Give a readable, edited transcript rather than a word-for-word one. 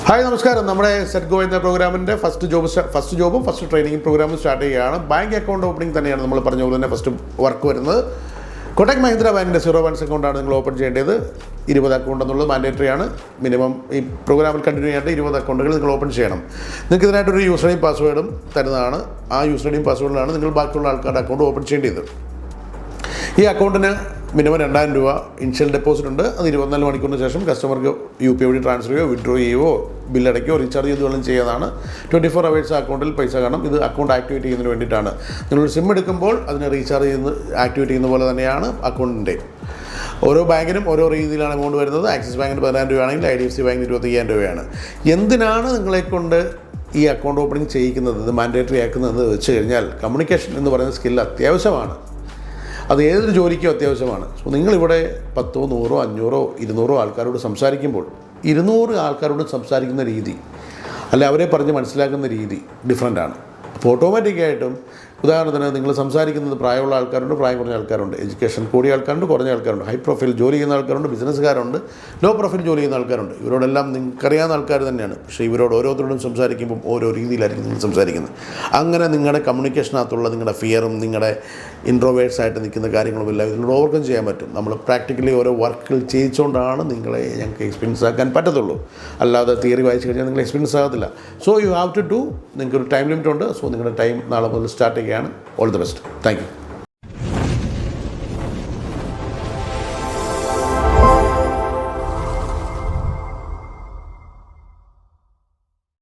Hi നമസ്കാരം. നമ്മുടെ set go എന്ന പ്രോഗ്രാമിൻ്റെ ഫസ്റ്റ് ജോബും ഫസ്റ്റ് ട്രെയിനിങ് പ്രോഗ്രാമും സ്റ്റാർട്ട് ചെയ്യുകയാണ്. ബാങ്ക് അക്കൗണ്ട് ഓപ്പണിംഗ് തന്നെയാണ് നമ്മൾ പറഞ്ഞ പോലെ തന്നെ ഫസ്റ്റ് വർക്ക് വരുന്നത്. കൊട്ടക് മഹീന്ദ്ര ബാങ്കിൻ്റെ 0 ബാലൻസ് അക്കൗണ്ടാണ് നിങ്ങൾ ഓപ്പൺ ചെയ്യേണ്ടത്. 20 അക്കൗണ്ട് എന്നുള്ളത് മാൻഡേറ്ററി ആണ്. മിനിമം ഈ പ്രോഗ്രാമിൽ കണ്ടിന്യൂ ചെയ്യേണ്ട 20 അക്കൗണ്ടുകൾ നിങ്ങൾ ഓപ്പൺ ചെയ്യണം. നിങ്ങൾക്ക് ഇതിനായിട്ടൊരു യൂസർ നെയിം പാസ്വേഡും തരുന്നതാണ്. ആ യൂസർ നെയിം പാസ്വേഡിലാണ് നിങ്ങൾ ബാക്കിയുള്ള ആൾക്കാരുടെ അക്കൗണ്ട് ഓപ്പൺ ചെയ്യേണ്ടത്. ഈ അക്കൗണ്ടിന് മിനിമം 2000 രൂപ ഇനിഷ്യൽ ഡെപ്പോസിറ്റ് ഉണ്ട്. അത് 24 മണിക്കൂറിന് ശേഷം കസ്റ്റമർക്ക് UPI വഴി ട്രാൻസ്ഫർ ചെയ്യുകയോ വിഡ്രോ ചെയ്യുകയോ ബില്ലടയ്ക്കുകയോ റീചാർജ് ചെയ്തുകൊള്ളും ചെയ്യുന്നതാണ്. 24 അവേഴ്സ് അക്കൗണ്ടിൽ പൈസ കാണും. ഇത് അക്കൗണ്ട് ആക്ടിവേറ്റ് ചെയ്യുന്നതിന് വേണ്ടിയിട്ടാണ്. നിങ്ങളൊരു സിം എടുക്കുമ്പോൾ അതിനെ റീചാർജ് ആക്ടിവേറ്റ് ചെയ്യുന്ന പോലെ തന്നെയാണ് അക്കൗണ്ടിൻ്റെ. ഓരോ ബാങ്കിനും ഓരോ രീതിയിലാണ് എമൗണ്ട് വരുന്നത്. ആക്സിസ് ബാങ്കിന് 10,000 രൂപയാണെങ്കിൽ IDFC ബാങ്കിന് 25,000 രൂപയാണ്. എന്തിനാണ് നിങ്ങളെക്കൊണ്ട് ഈ അക്കൗണ്ട് ഓപ്പണിംഗ് ചെയ്യിക്കുന്നത്, ഇത് മാൻഡേറ്ററി ആക്കുന്നതെന്ന് വെച്ച് കഴിഞ്ഞാൽ കമ്മ്യൂണിക്കേഷൻ എന്ന് പറയുന്ന സ്കിൽ അത്യാവശ്യമാണ്. അത് ഏതൊരു ജോലിക്കും അത്യാവശ്യമാണ്. സോ നിങ്ങളിവിടെ 10, 100, 500, 200 ആൾക്കാരോട് സംസാരിക്കുമ്പോൾ 200 ആൾക്കാരോട് സംസാരിക്കുന്ന രീതി അല്ലെ അവരെ പറഞ്ഞ് മനസ്സിലാക്കുന്ന രീതി ഡിഫറെൻ്റാണ്. അപ്പോൾ ഓട്ടോമാറ്റിക്കായിട്ടും ഉദാഹരണത്തിന് നിങ്ങൾ സംസാരിക്കുന്നത് പ്രായമുള്ള ആൾക്കാരുണ്ട്, പ്രായം കുറഞ്ഞ ആൾക്കാരുണ്ട്, എഡ്യൂക്കേഷൻ കൂടിയ ആൾക്കാരുണ്ട്, കുറഞ്ഞ ആൾക്കാരുണ്ട്, ഹൈ പ്രൊഫൈൽ ജോലി ചെയ്യുന്ന ആൾക്കാരുണ്ട്, ബിസിനസ്സുകാരുണ്ട്, ലോ പ്രൊഫൈൽ ജോലി ചെയ്യുന്ന ആൾക്കാരുണ്ട്. ഇവരോടെല്ലാം നിങ്ങൾക്കറിയാവുന്ന ആൾക്കാർ തന്നെയാണ്. പക്ഷേ ഇവരോട് ഓരോരുത്തരോടും സംസാരിക്കുമ്പം ഓരോ രീതിയിലായിരിക്കും നിങ്ങൾ സംസാരിക്കുന്നത്. അങ്ങനെ നിങ്ങളുടെ കമ്മ്യൂണിക്കേഷനകത്തുള്ള നിങ്ങളുടെ ഫിയറും നിങ്ങളുടെ ഇൻട്രോവേഴ്സായിട്ട് നിൽക്കുന്ന കാര്യങ്ങളുമെല്ലാം ഇതിലൂടെ ഓവർകം ചെയ്യാൻ പറ്റും. നമ്മൾ പ്രാക്ടിക്കലി ഓരോ വർക്കുകൾ ചെയ്യിച്ചുകൊണ്ടാണ് നിങ്ങളെ ഞങ്ങൾക്ക് എക്സ്പീരിയൻസ് ആക്കാൻ പറ്റത്തുള്ളൂ. അല്ലാതെ തിയറി വായിച്ച് കഴിഞ്ഞാൽ നിങ്ങൾ എക്സ്പീരിയൻസ് ആകത്തില്ല. So you have to do. നിങ്ങൾക്കൊരു ടൈം ലിമിറ്റ് ഉണ്ട്. സോ നിങ്ങളുടെ ടൈം നാളെ മുതൽ സ്റ്റാർട്ട് ചെയ്യുകയാണ്. All the best. Thank U.